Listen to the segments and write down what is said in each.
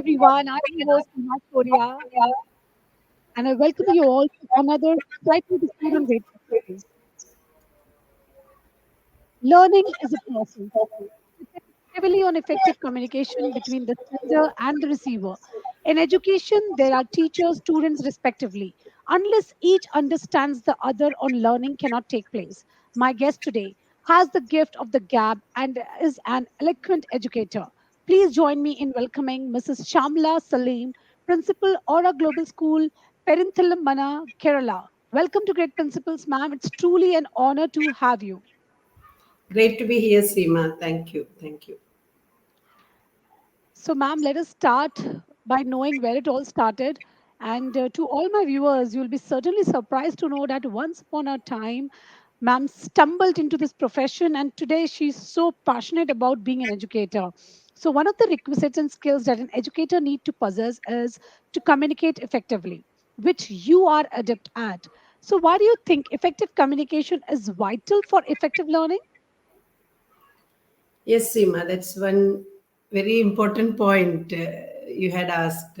everyone. I'm your host, Seema Chhoriya, and I welcome you all to another slightly different way to discuss. Learning is a process. It depends heavily on effective communication between the sender and the receiver. In education, there are teachers, students, respectively. Unless each understands the other on learning cannot take place. My guest today has the gift of the gab and is an eloquent educator. Please join me in welcoming Mrs. Shamla Salim, Principal Aura Global School, Perinthalmanna, Kerala. Welcome to Great Principals, ma'am. It's truly an honor to have you. Great to be here, Seema. Thank you. Thank you. So, ma'am, let us start by knowing where it all started. And to all my viewers, you'll be certainly surprised to know that once upon a time, ma'am stumbled into this profession, and today she's so passionate about being an educator. So, one of the requisites and skills that an educator need to possess is to communicate effectively, which you are adept at. So, why do you think effective communication is vital for effective learning? Yes, Seema, that's one very important point you had asked.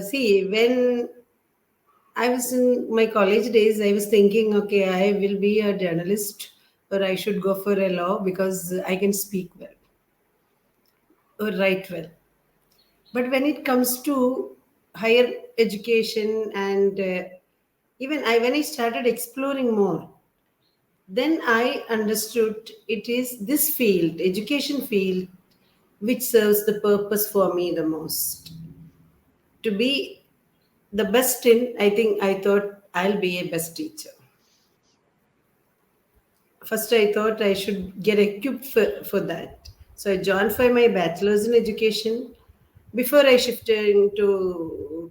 See, when I was in my college days, I was thinking, okay, I will be a journalist or I should go for a law because I can speak well or write well. But when it comes to higher education and when I started exploring more, then I understood it is this field, education field, which serves the purpose for me the most. To be the best in, I think I thought I'll be a best teacher. First, I thought I should get equipped for that. So I joined for my bachelor's in education before I shifted into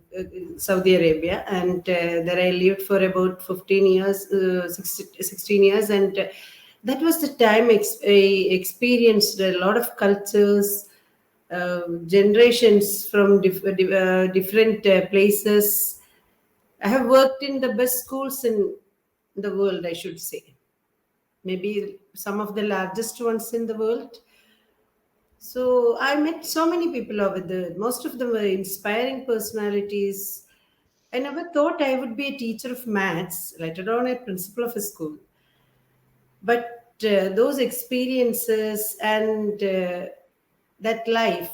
Saudi Arabia, and there I lived for about 15 years, 16 years, and that was the time I experienced a lot of cultures, generations from different places. I have worked in the best schools in the world, I should say. Maybe some of the largest ones in the world. So I met so many people over there. Most of them were inspiring personalities. I never thought I would be a teacher of maths, later on a principal of a school. But those experiences and that life,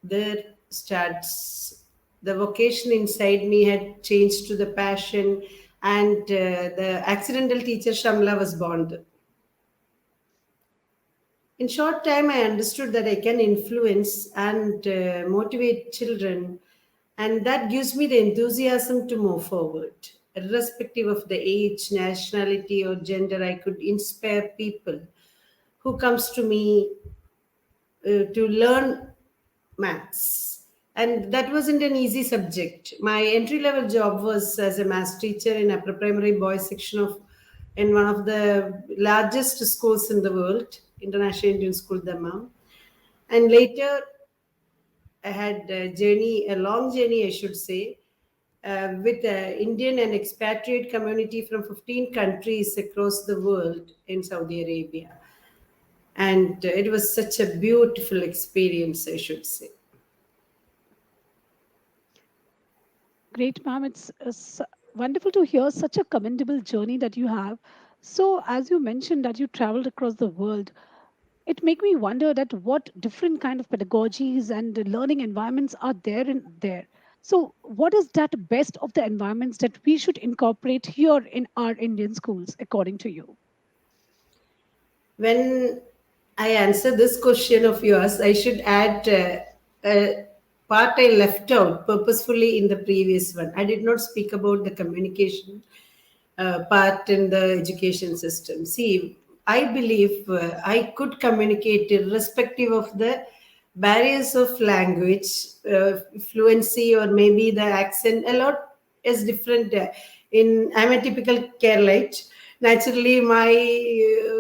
there starts the vocation inside me had changed to the passion, and the accidental teacher Shamla was born. In short time, I understood that I can influence and motivate children, and that gives me the enthusiasm to move forward. Irrespective of the age, nationality, or gender, I could inspire people who comes to me to learn maths. And that wasn't an easy subject. My entry level job was as a maths teacher in upper primary boys section of in one of the largest schools in the world, International Indian School, Dammam. And later, I had a long journey, I should say, with the Indian and expatriate community from 15 countries across the world in Saudi Arabia. And it was such a beautiful experience, I should say. Great, ma'am. It's wonderful to hear such a commendable journey that you have. So, as you mentioned that you traveled across the world, it make me wonder that what different kind of pedagogies and learning environments are there in there. So, what is that best of the environments that we should incorporate here in our Indian schools, according to you? When I answer this question of yours, I should add a part I left out purposefully in the previous one. I did not speak about the communication part in the education system. See, I believe I could communicate irrespective of the barriers of language, fluency, or maybe the accent. A lot is different. I'm a typical Keralite. Naturally, my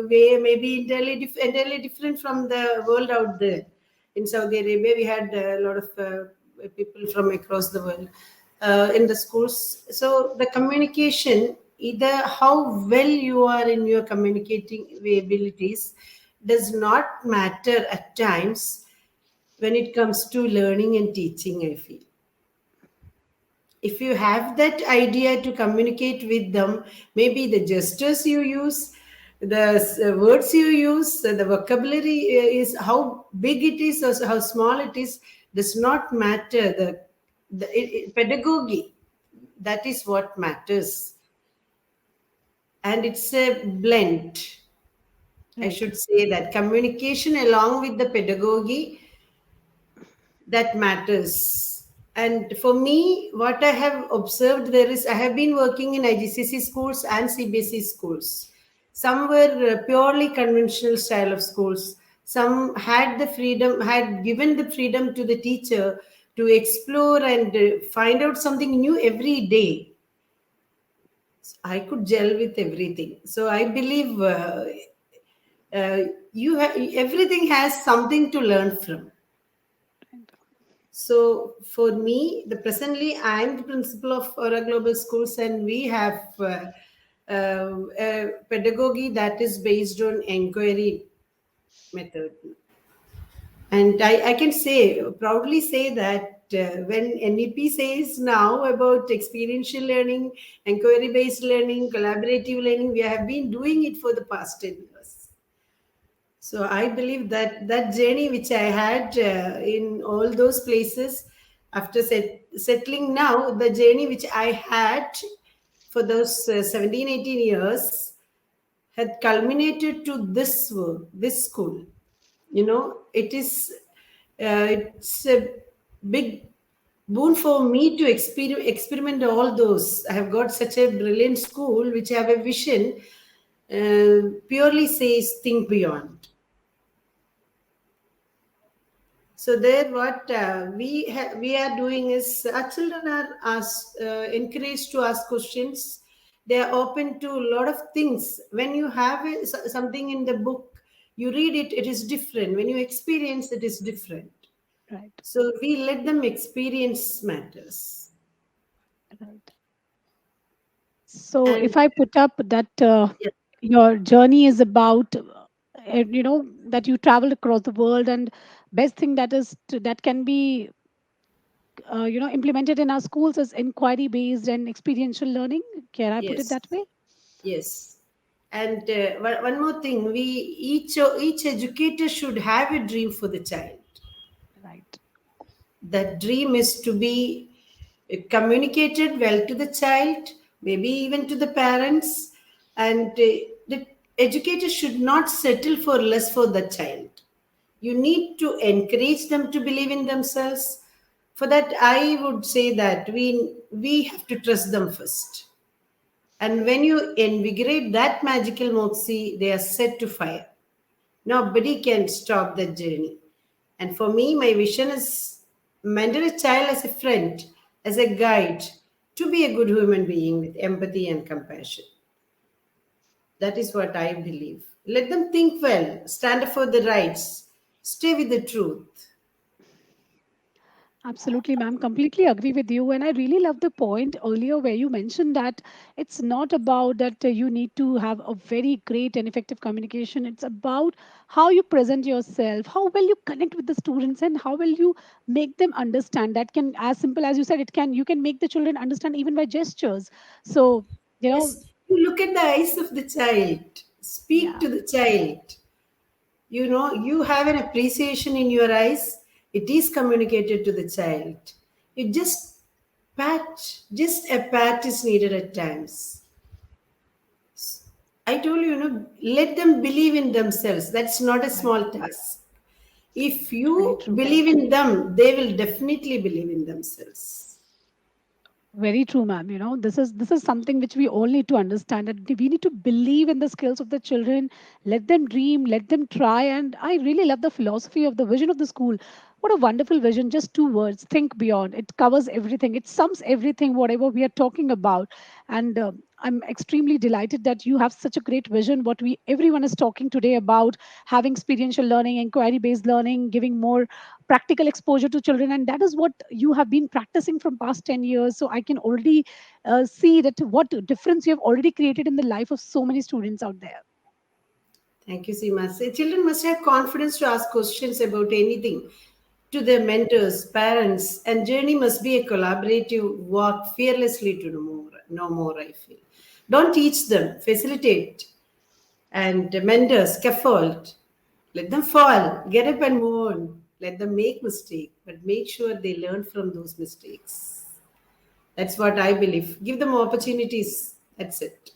way may be entirely different from the world out there. In Saudi Arabia, we had a lot of people from across the world in the schools. So the communication, either how well you are in your communicating abilities, does not matter at times. when it comes to learning and teaching, I feel. If you have that idea to communicate with them, maybe the gestures you use, the words you use, the vocabulary is how big it is or how small it is, does not matter. Pedagogy, that is what matters. And it's a blend. I Right. should say that communication along with the pedagogy, that matters. And for me, what I have observed there is, I have been working in IGCC schools and CBSE schools. Some were purely conventional style of schools. Some had the freedom, had given the freedom to the teacher to explore and find out something new every day. I could gel with everything. So I believe uh, everything has something to learn from. Right. So for me, the presently I'm the principal of Aura Global Schools, and we have a pedagogy that is based on inquiry method. And I can say proudly say that when NEP says now about experiential learning, inquiry based learning, collaborative learning, we have been doing it for the past 10 years. So I believe that that journey which I had in all those places, after settling now, the journey which I had for those 17, 18 years had culminated to this work, this school. It's a big boon for me to experiment all those. I have got such a brilliant school which have a vision, purely says think beyond. So there, what we are doing is our children are encouraged to ask questions. They are open to a lot of things. When you have something in the book, you read it, it is different. When you experience, it is different. Right. So we let them experience matters. Right. So And if I put up that yeah, your journey is about, that you traveled across the world, and best thing that can be, implemented in our schools is inquiry based and experiential learning. Can I put it yes, that way? yes. And one more thing, each educator should have a dream for the child. Right. That dream is to be communicated well to the child, maybe even to the parents, and the educator should not settle for less for the child. You need to encourage them to believe in themselves. For that, I would say that we have to trust them first. And when you invigorate that magical moxie, they are set to fire. Nobody can stop that journey. And for me, my vision is mentor a child as a friend, as a guide, to be a good human being with empathy and compassion. That is what I believe. Let them think well, stand up for the rights, stay with the truth. Absolutely, ma'am. Completely agree with you. And I really love the point earlier where you mentioned that it's not about that you need to have a very great and effective communication. It's about how you present yourself, how well you connect with the students, and how will you make them understand. That can, as simple as you said, you can make the children understand even by gestures. So, you know, Yes, you look at the eyes of the child, speak yeah, to the child. You have an appreciation in your eyes, it is communicated to the child. You just a pat is needed at times. I told you, let them believe in themselves. That's not a right. small task. If Very you true. believe in them, they will definitely believe in themselves. Very true, ma'am. This is something which we all need to understand, that we need to believe in the skills of the children, let them dream, let them try. And I really love the philosophy of the vision of the school. What a wonderful vision! Just two words: think beyond. It covers everything. It sums everything, whatever we are talking about. And I'm extremely delighted that you have such a great vision. What we everyone is talking today about, having experiential learning, inquiry based learning, giving more practical exposure to children, and that is what you have been practicing from past 10 years. So I can already see that what difference you have already created in the life of so many students out there. Thank you, Seema. Say, children must have confidence to ask questions about anything. to their mentors, parents, and journey must be a collaborative walk fearlessly to know more. No more, I feel. Don't teach them, facilitate, and mentor, scaffold. Let them fall, get up and move on. Let them make mistake, but make sure they learn from those mistakes. That's what I believe. Give them opportunities. That's it.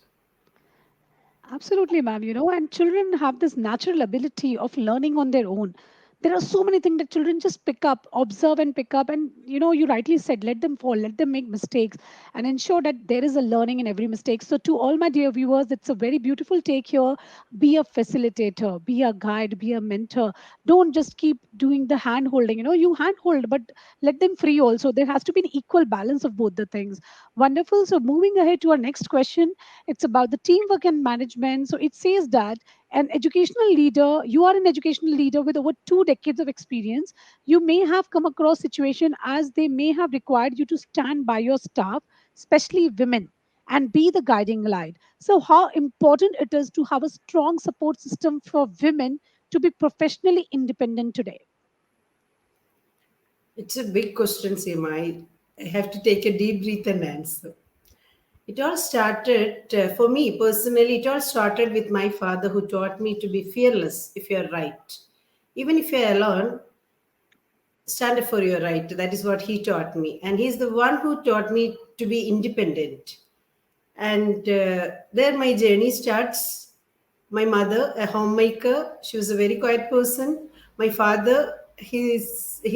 Absolutely, ma'am. And children have this natural ability of learning on their own. There are so many things that children just pick up, observe and pick up. And, you rightly said, let them fall, let them make mistakes and ensure that there is a learning in every mistake. So, to all my dear viewers, it's a very beautiful take here. Be a facilitator, be a guide, be a mentor. Don't just keep doing the hand holding. You hand hold, but let them free also. There has to be an equal balance of both the things. Wonderful. So, moving ahead to our next question, it's about the teamwork and management. So it says that an educational leader, you are an educational leader with over 2 decades of experience. You may have come across situation as they may have required you to stand by your staff, especially women, and be the guiding light. So how important it is to have a strong support system for women to be professionally independent today. It's a big question, Seema. I have to take a deep breath and answer. It all started, for me personally, it all started with my father who taught me to be fearless if you're right. Even if you're alone, stand up for your right. That is what he taught me. And he's the one who taught me to be independent. And there my journey starts. My mother, a homemaker, she was a very quiet person. My father, he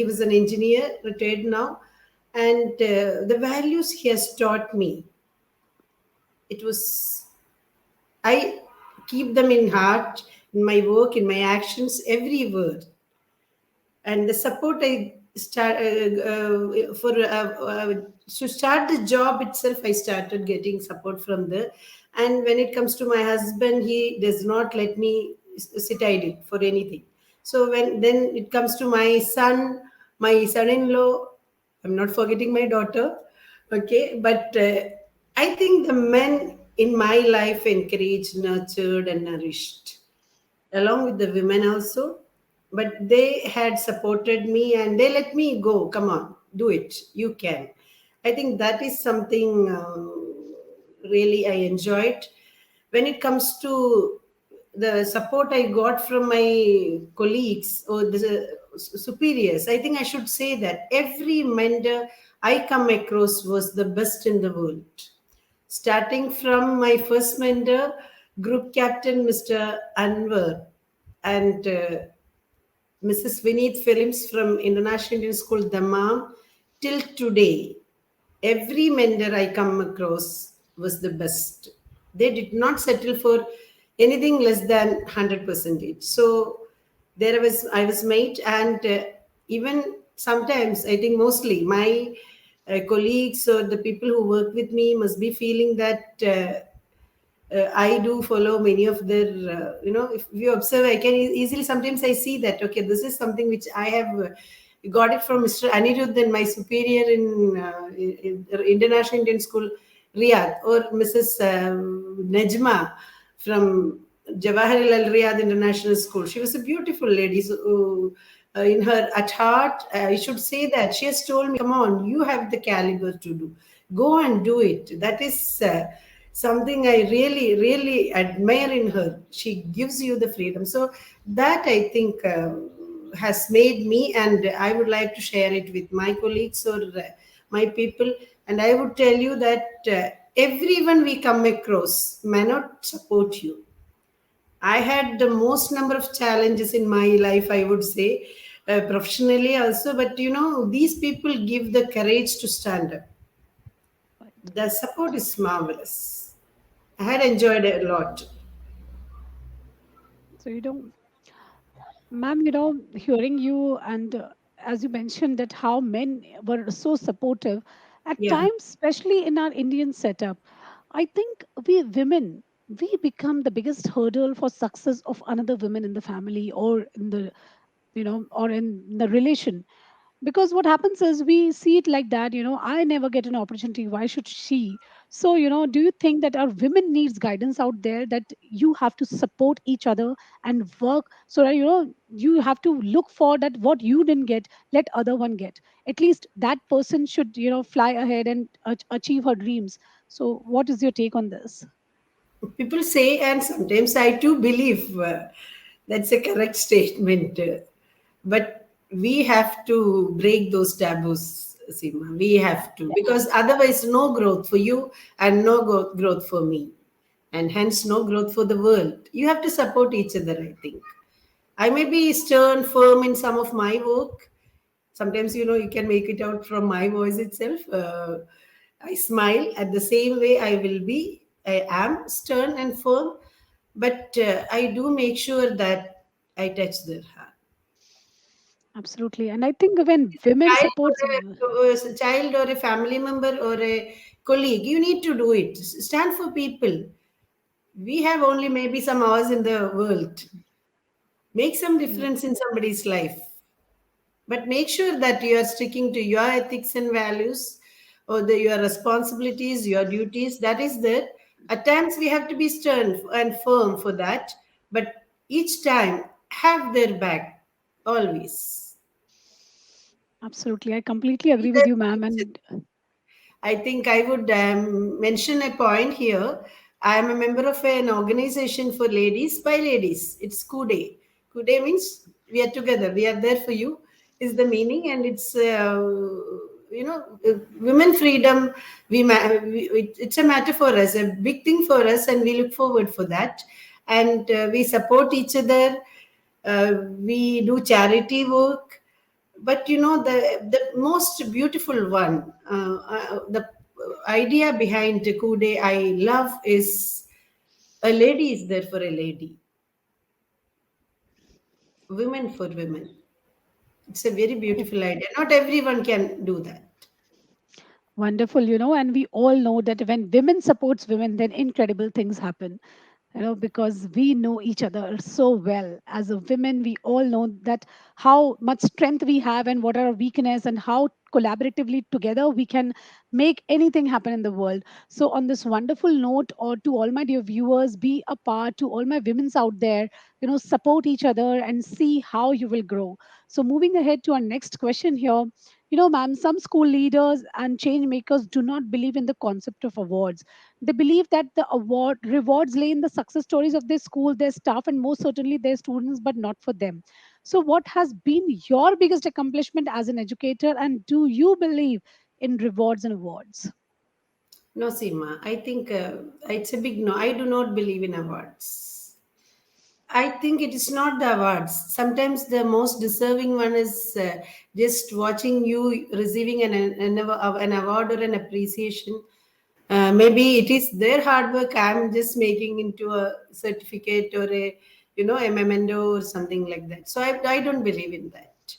was an engineer, retired now. And the values he has taught me, it was, I keep them in heart, in my work, in my actions, every word. And the support I start for to start the job itself, I started getting support from there. And when it comes to my husband, he does not let me sit idle for anything. So when then it comes to my son-in-law, I'm not forgetting my daughter. Okay, but I think the men in my life encouraged, nurtured, and nourished, along with the women also. But they had supported me and they let me go. Come on, do it. You can. I think that is something really I enjoyed. When it comes to the support I got from my colleagues or the superiors, I think I should say that every mentor I come across was the best in the world. Starting from my first mentor, Group Captain Mr. Anwar, and Mrs. Vineet Films from International Indian School, Dammam, till today, every mentor I come across was the best. They did not settle for anything less than 100%. So there I was made, and even sometimes I think mostly my colleagues or the people who work with me must be feeling that. I do follow many of their, if you observe, I can easily sometimes I see that, okay, this is something which I have got it from Mr. Anirudh and my superior in International Indian School, Riyadh, or Mrs. Nejma from Jawaharlal Riyadh International School. She was a beautiful lady. So, in her at heart, I should say that she has told me, "Come on, you have the caliber to do. Go and do it." That is something I really, really admire in her. She gives you the freedom. So that I think has made me, and I would like to share it with my colleagues or my people. And I would tell you that everyone we come across may not support you. I had the most number of challenges in my life, I would say, professionally also. But these people give the courage to stand up. Right. The support is marvelous. I had enjoyed it a lot. So ma'am, hearing you and as you mentioned that how men were so supportive at Yeah. times, especially in our Indian setup, I think we women, we become the biggest hurdle for success of another women in the family or in the, or in the relation. Because what happens is we see it like that, I never get an opportunity, why should she? So do you think that our women needs guidance out there, that you have to support each other and work, so that you have to look for that what you didn't get, let other one get, at least that person should fly ahead and achieve her dreams. So what is your take on this? People say, and sometimes I too believe that's a correct statement. But we have to break those taboos, Seema. We have to, because otherwise, no growth for you and no growth for me, and hence no growth for the world. You have to support each other, I think. I may be stern, firm in some of my work. Sometimes, you can make it out from my voice itself. I smile at the same way I am stern and firm, but I do make sure that I touch their heart. Absolutely, and I think when women Child supports. a child or a family member or a colleague, you need to do it. Stand for people. We have only maybe some hours in the world. Make some difference in somebody's life. But make sure that you are sticking to your ethics and values, or your responsibilities, your duties. That is there. At times we have to be stern and firm for that, but each time have their back always. Absolutely, I completely agree with Either you, ma'am. And I think I would mention a point here. I am a member of an organization for ladies by ladies. It's Kude. Kude means we are together. We are there for you. Is the meaning, and it's women freedom. It's a matter for us, a big thing for us, and we look forward for that. And we support each other. We do charity work, but the most beautiful one, the idea behind Kude I love is a lady is there for a lady, women for women. It's a very beautiful idea. Not everyone can do that. wonderful, and we all know that when women supports women, then incredible things happen. Because we know each other so well. As a women, we all know that how much strength we have and what are our weakness, and how collaboratively together we can make anything happen in the world. So on this wonderful note, or to all my dear viewers, be a part, to all my women's out there, support each other and see how you will grow. So moving ahead to our next question here, ma'am, some school leaders and change makers do not believe in the concept of awards. They believe that the award rewards lay in the success stories of their school, their staff, and most certainly their students, but not for them. So, what has been your biggest accomplishment as an educator, and do you believe in rewards and awards? No, Seema, I think it's a big no. I do not believe in awards. I think it is not the awards. Sometimes the most deserving one is just watching you receiving an award or an appreciation. Maybe it is their hard work. I'm just making into a certificate or a memento or something like that. So I don't believe in that.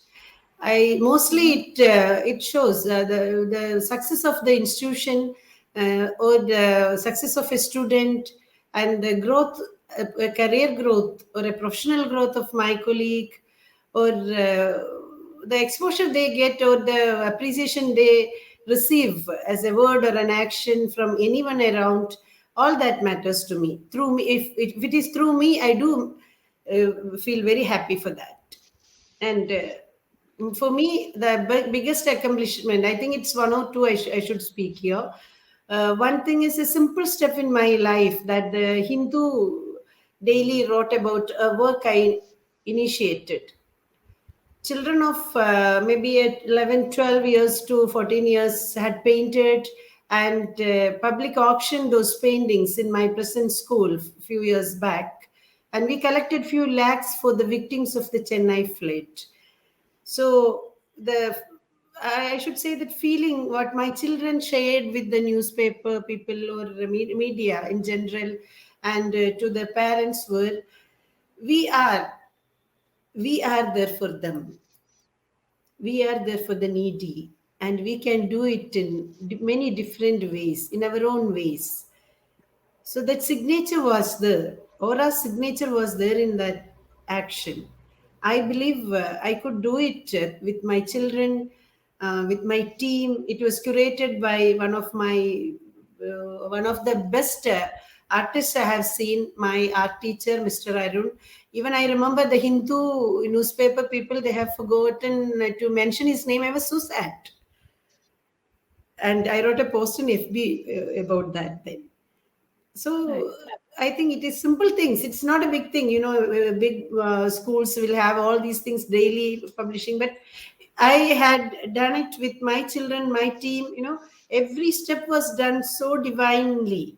I mostly it shows the success of the institution, or the success of a student, and the growth, a career growth or a professional growth of my colleague, or the exposure they get or the appreciation they receive as a word or an action from anyone around. All that matters to me. Through me, if it is through me, I do feel very happy for that. And for me, the biggest accomplishment, I think it's one or two I should speak here. One thing is a simple step in my life that the Hindu daily wrote about a work I initiated. Children of maybe at 11, 12 years to 14 years had painted and public auctioned those paintings in my present school a few years back. And we collected few lakhs for the victims of the Chennai flood. So I should say that feeling what my children shared with the newspaper people or the media in general, and to the parents were, we are we are there for them. We are there for the needy, and we can do it in many different ways, in our own ways. So that signature was there. Aura's signature was there in that action. I believe I could do it with my children with my team. It was curated by one of the best artists I have seen, my art teacher, Mr. Arun. Even I remember the Hindu newspaper people, they have forgotten to mention his name. I was so sad. And I wrote a post in FB about that then. Right. So I think it is simple things. It's not a big thing. Big schools will have all these things daily publishing, but I had done it with my children, my team. Every step was done so divinely.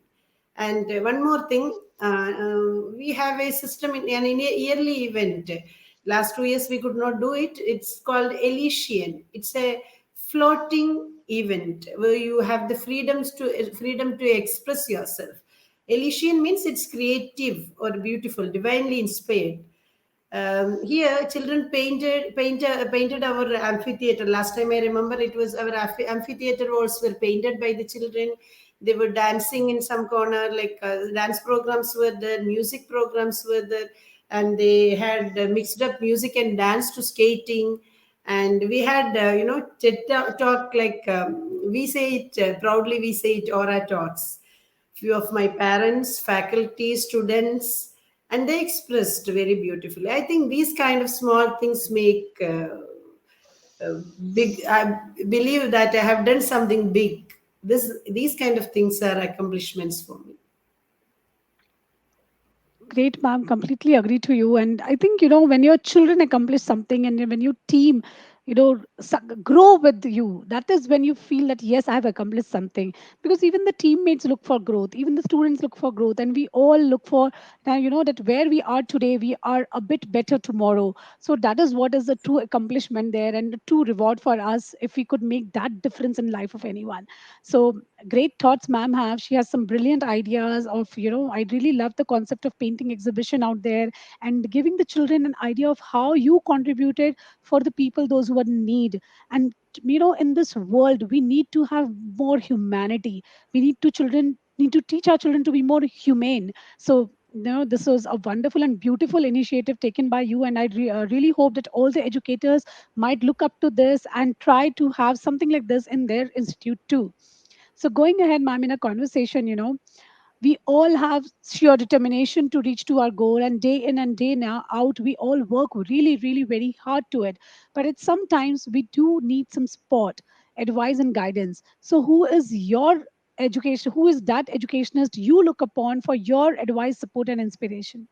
And one more thing, we have a system in a yearly event. Last 2 years we could not do it. It's called Elysian. It's a floating event where you have the freedom to express yourself. Elysian means it's creative or beautiful, divinely inspired. Here, children painted our amphitheater. Last time I remember, it was our amphitheater walls were painted by the children. They were dancing in some corner, like dance programs were there, music programs were there, and they had mixed up music and dance to skating. And we had, TED talk, like we say it proudly, we say it aura talks. Few of my parents, faculty, students, and they expressed very beautifully. I think these kind of small things make big. I believe that I have done something big. These kind of things are accomplishments for me. Great, ma'am. Completely agree to you. And I think, when your children accomplish something and when your team, grow with you, that is when you feel that, yes, I have accomplished something. Because even the teammates look for growth, even the students look for growth, and we all look for, that where we are today, we are a bit better tomorrow. So that is what is the true accomplishment there and the true reward for us if we could make that difference in life of anyone. So great thoughts ma'am have. She has some brilliant ideas of, I really love the concept of painting exhibition out there and giving the children an idea of how you contributed for the people, those who are in need. And in this world we need to have more humanity. We need to teach our children to be more humane. So this was a wonderful and beautiful initiative taken by you, and I really hope that all the educators might look up to this and try to have something like this in their institute too. So going ahead, ma'am, in a conversation, we all have sheer determination to reach to our goal, and day in and day now out, we all work really, really very hard to it. But it's sometimes we do need some support, advice, and guidance. So who is your education? Who is that educationist you look upon for your advice, support, and inspiration?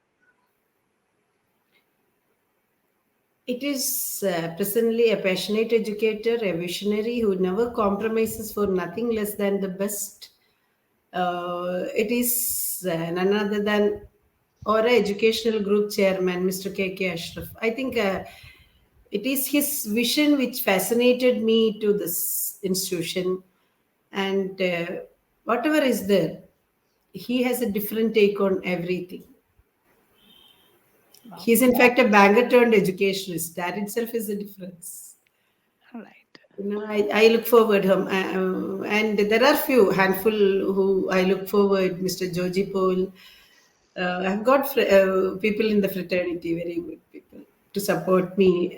It is presently a passionate educator, a visionary who never compromises for nothing less than the best. It is none other than Aura Educational Group Chairman, Mr. K. Ashraf. I think it is his vision which fascinated me to this institution. And whatever is there, he has a different take on everything. Wow. He's in fact a banker turned educationist. That itself is a difference. All right. I look forward him, and there are few handful who I look forward. Mr. Joji Paul, I've got people in the fraternity, very good people, to support me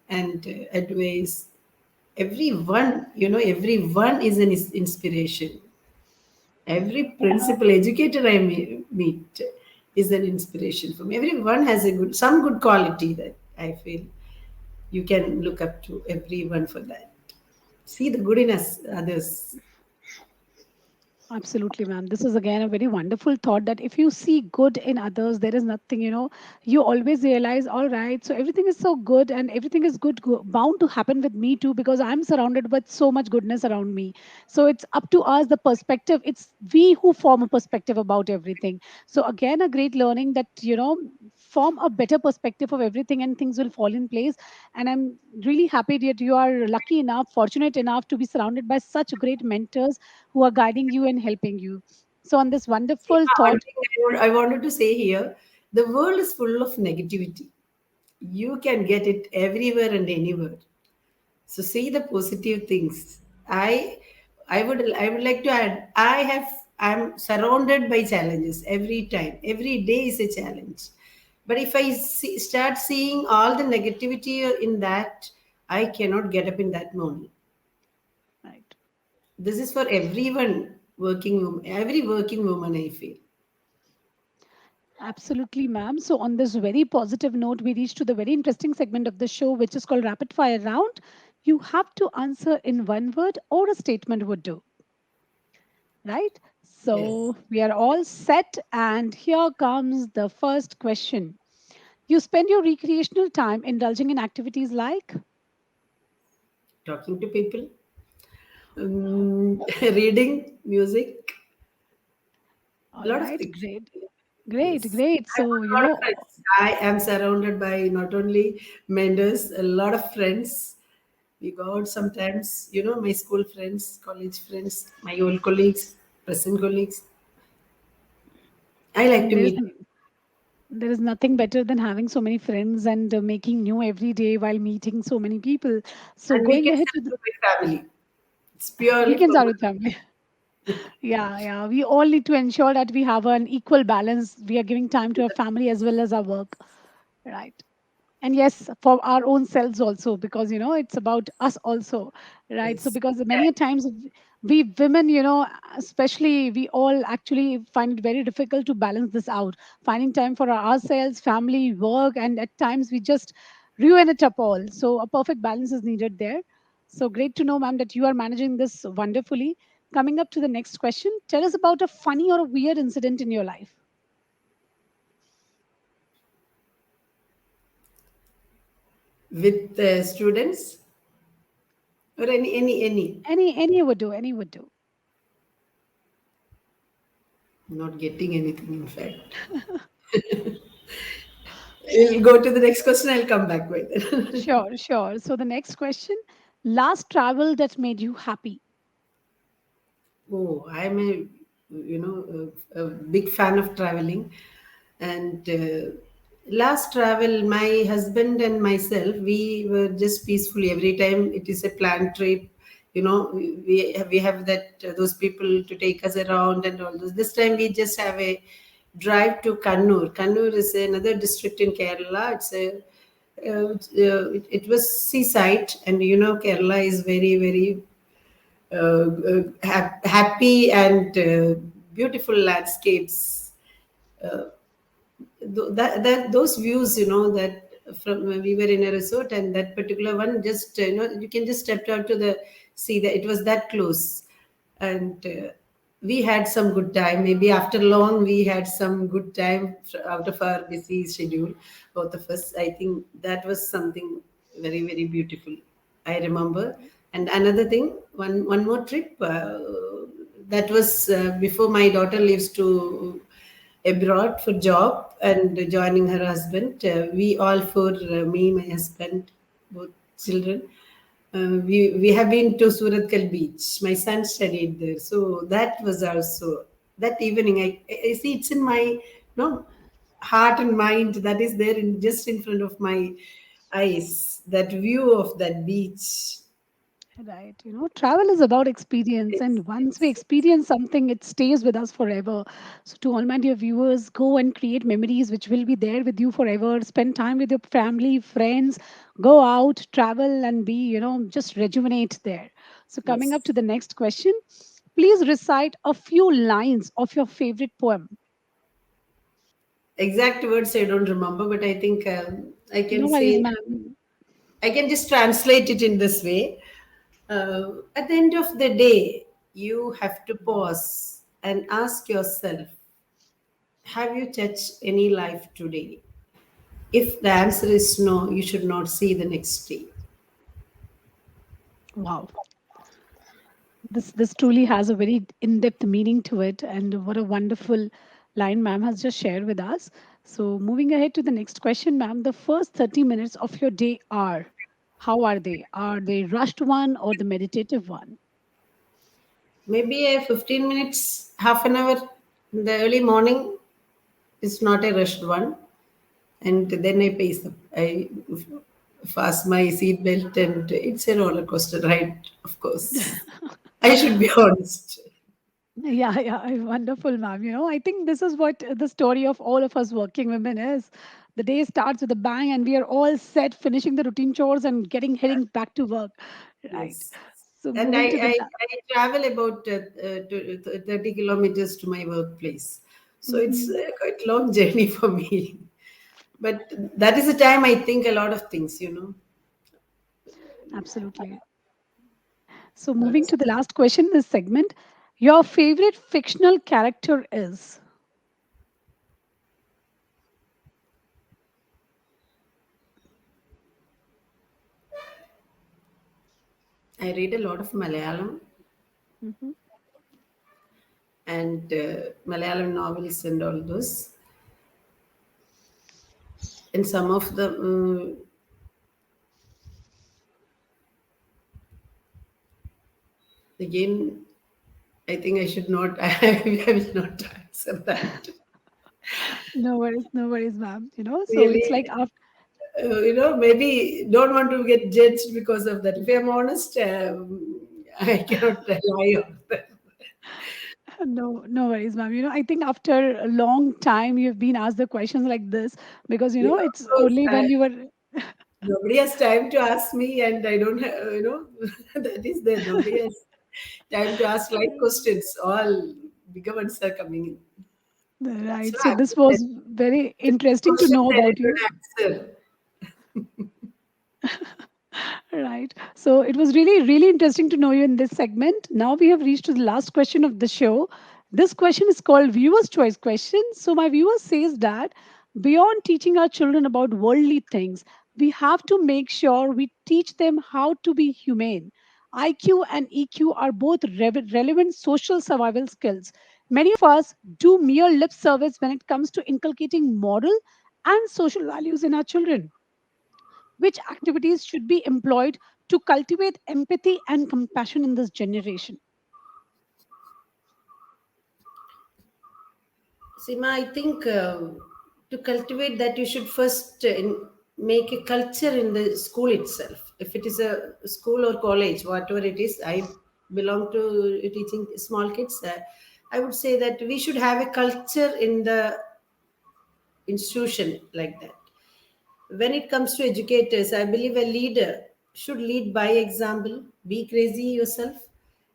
and advise. Everyone is an inspiration. Every principal educator I meet is an inspiration for me. Everyone has some good quality that I feel you can look up to everyone for that. See the good in us, others. Absolutely, ma'am. This is again a very wonderful thought that if you see good in others, there is nothing, you always realize, all right, so everything is so good and everything is good, bound to happen with me too, because I'm surrounded with so much goodness around me. So it's up to us, the perspective. It's we who form a perspective about everything. So again, a great learning that, form a better perspective of everything and things will fall in place. And I'm really happy that you are lucky enough, fortunate enough to be surrounded by such great mentors who are guiding you and helping you. So, on this wonderful One thought, thing I wanted to say here, the world is full of negativity. You can get it everywhere and anywhere. So see the positive things. I would like to add. I'm surrounded by challenges every time. Every day is a challenge. But if I start seeing all the negativity in that, I cannot get up in that morning. Right. This is for everyone, working woman, every working woman, I feel. Absolutely, ma'am. So, on this very positive note, we reach to the very interesting segment of the show, which is called Rapid Fire Round. You have to answer in one word or a statement would do, right? Yes. So, we are all set, and here comes the first question. You spend your recreational time indulging in activities like, Talking to people, reading, music, a all lot of right, things. great, great, Yes. great. I've So, got a lot of friends. I am surrounded by not only mentors, a lot of friends. We go out sometimes, my school friends, college friends, my old colleagues, present colleagues. I like to there's meet. there is nothing better than having so many friends and making new every day while meeting so many people. So, And going weekends ahead to are the with my family. It's purely weekends for are my with family. Yeah, yeah. We all need to ensure that we have an equal balance. We are giving time to our family as well as our work. Right. And yes, for our own selves also, because it's about us also, right? So yes. because many a times we women, especially, we all actually find it very difficult to balance this out, finding time for ourselves, family, work, and at times we just ruin it up all. So a perfect balance is needed there. So great to know, ma'am, that you are managing this wonderfully. Coming up to the next question, tell us about a funny or a weird incident in your life. With students or any. Any would do, any would do. Not getting anything, in fact. We'll go to the next question. I'll come back with it. Sure, sure. So the next question, last travel that made you happy. Oh, I'm a big fan of traveling. And last travel, my husband and myself, we were just peacefully every time it is a planned trip. We have that those people to take us around and all those. This time we just have a drive to Kannur. Kannur is another district in Kerala. It was seaside, and Kerala is very very happy and beautiful landscapes. Those views, that from when we were in a resort, and that particular one, just you can just step out to the sea. That it was that close, and we had some good time. Maybe after long, we had some good time out of our busy schedule, both of us. I think that was something very very beautiful. I remember. And another thing, one more trip. That was before my daughter leaves to abroad for job and joining her husband. We all four, me, my husband, both children, we have been to Suratkal beach. My son studied there, so that was also that evening. I see it's in my no heart and mind. That is there in just in front of my eyes. That view of that beach. Right. Travel is about experience, Yes, and once we yes, experience something, it stays with us forever. So, to all my dear viewers, go and create memories which will be there with you forever. Spend time with your family, friends, go out, travel, and be, just rejuvenate there. So, coming up yes. to the next question, please recite a few lines of your favorite poem. Exact words I don't remember, but I think I No can worries, say ma'am. I can just translate it in this way. At the end of the day, you have to pause and ask yourself, have you touched any life today? If the answer is no, you should not see the next day. Wow. This truly has a very in-depth meaning to it, and what a wonderful line ma'am has just shared with us. So moving ahead to the next question, ma'am, the first 30 minutes of your day are, how are they? Are they rushed one or the meditative one? Maybe a 15 minutes, half an hour in the early morning is not a rushed one. And then I pace up. I fast my seat belt, and it's a roller coaster ride, of course. I should be honest. Yeah, yeah, wonderful, ma'am. I think this is what the story of all of us working women is. the day starts with a bang and we are all set finishing the routine chores and getting heading back to work, right? Yes. So And moving to the I travel about 30 kilometers to my workplace. So it's Mhm. quite long journey for me. But that is the time I think a lot of things, you know. Absolutely. So moving to the last question in this segment, your favorite fictional character is? I read a lot of Malayalam Mhm. and Malayalam novels and all those. And some of the, again, I think I should not, I will not answer that. No worries, ma'am. So it's Really, like after. maybe don't want to get judged because of that. If I'm honest, I cannot lie on that. No worries, ma'am. I think after a long time you've been asked the questions like this because Yeah, of it's course, only when you were. nobody has time to ask me, and I don't have, that is there. Nobody has time to ask like questions. All bigger ones are coming in. So Right. So I this think that was very the interesting to questions know I about you. did not answer. Right. So it was really, really interesting to know you in this segment. Now we have reached to the last question of the show. This question is called Viewer's Choice Question. So my viewer says that beyond teaching our children about worldly things, we have to make sure we teach them how to be humane. IQ and EQ are both relevant social survival skills. Many of us do mere lip service when it comes to inculcating moral and social values in our children. Which activities should be employed to cultivate empathy and compassion in this generation? Seema, I think to cultivate that, you should first make a culture in the school itself. If it is a school or college, whatever it is, I belong to teaching small kids. I would say that we should have a culture in the institution like that. When it comes to educators, I believe a leader should lead by example. Be crazy yourself.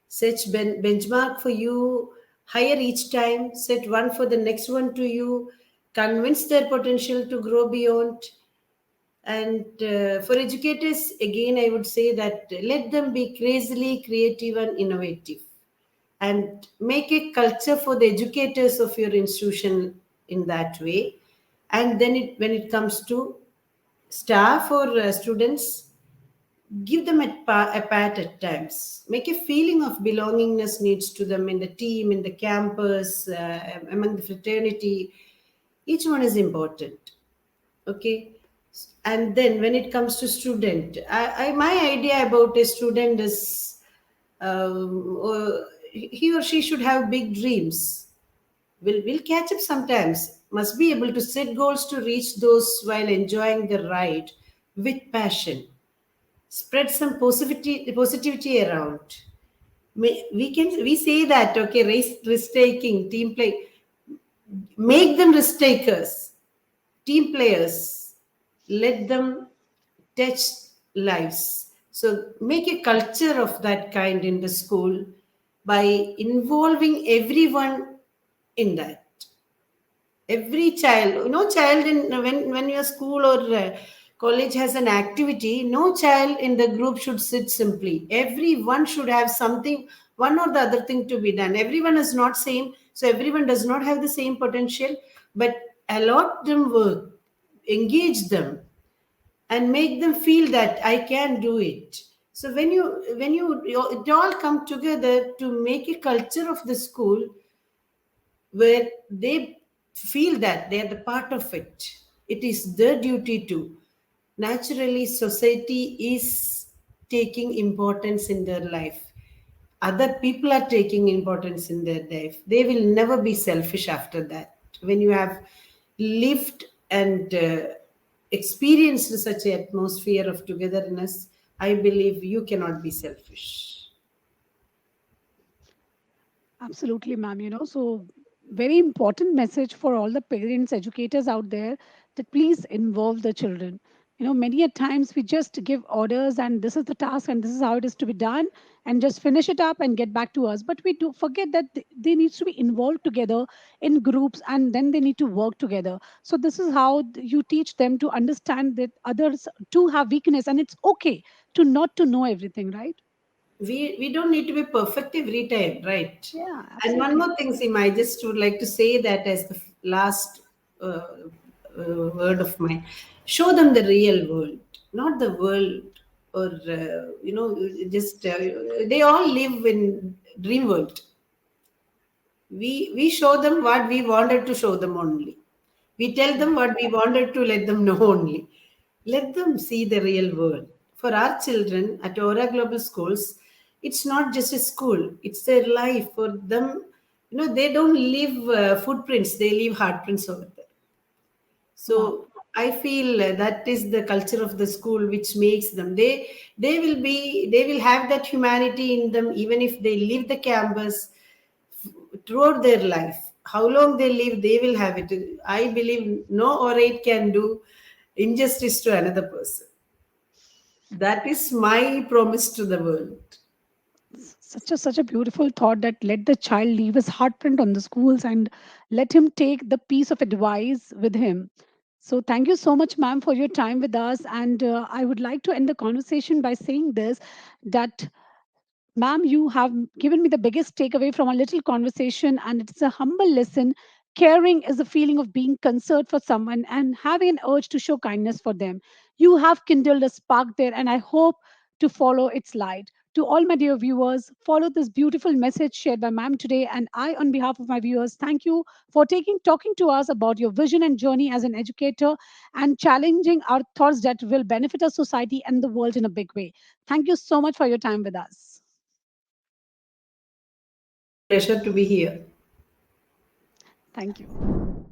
Set benchmark for you. Higher each time. Set one for the next one to you. Convince their potential to grow beyond. And for educators, again, I would say that let them be crazily creative and innovative, and make a culture for the educators of your institution in that way. And then when it comes to staff or students, give them a pat at times. Make a feeling of belongingness needs to them in the team, in the campus, among the fraternity. Each one is important. Okay. And then when it comes to student, my idea about a student is he or she should have big dreams. Will catch up sometimes. Must be able to set goals to reach those while enjoying the ride with passion. Spread some positivity around. We say that, okay, risk taking, team play, make them risk takers, team players. Let them touch lives. So make a culture of that kind in the school by involving everyone in that. Every child, no child in when your school or college has an activity, no child in the group should sit simply. Everyone should have something, one or the other thing to be done. Everyone is not same, so everyone does not have the same potential, but allot them work, engage them, and make them feel that I can do it. So when you it all come together to make a culture of the school where they feel that they are the part of it. It is their duty to. Naturally, society is taking importance in their life. Other people are taking importance in their life. They will never be selfish after that. When you have lived and experienced such an atmosphere of togetherness, I believe you cannot be selfish. Absolutely, ma'am. So very important message for all the parents, educators out there that please involve the children. Many a times we just give orders and this is the task and this is how it is to be done, and just finish it up and get back to us. But we do forget that they need to be involved together in groups, and then they need to work together. So this is how you teach them to understand that others too have weakness, and it's okay to not to know everything, right? We don't need to be perfect every time, right? Yeah, And one absolutely. more thing, Seema, I just would like to say that as the last word of mine: show them the real world, not the world, or just they all live in dream world. We show them what we wanted to show them only. We tell them what we wanted to let them know only. Let them see the real world. For our children at Aura Global Schools, it's not just a school, it's their life. For them, they don't leave footprints, they leave heartprints over there. Wow. So I feel that is the culture of the school which makes them. They will have that humanity in them even if they leave the campus throughout their life. How long they live, they will have it. I believe no orate can do injustice to another person. That is my promise to the world. Such a beautiful thought, that let the child leave his heartprint on the schools and let him take the piece of advice with him. So thank you so much, ma'am, for your time with us. And I would like to end the conversation by saying this, that ma'am, you have given me the biggest takeaway from our little conversation, and it's a humble lesson. Caring is the feeling of being concerned for someone and having an urge to show kindness for them. You have kindled a spark there, and I hope to follow its light. To all my dear viewers, follow this beautiful message shared by ma'am today. And I, on behalf of my viewers, thank you for talking to us about your vision and journey as an educator, and challenging our thoughts that will benefit our society and the world in a big way. Thank you so much for your time with us. Pleasure to be here. Thank you.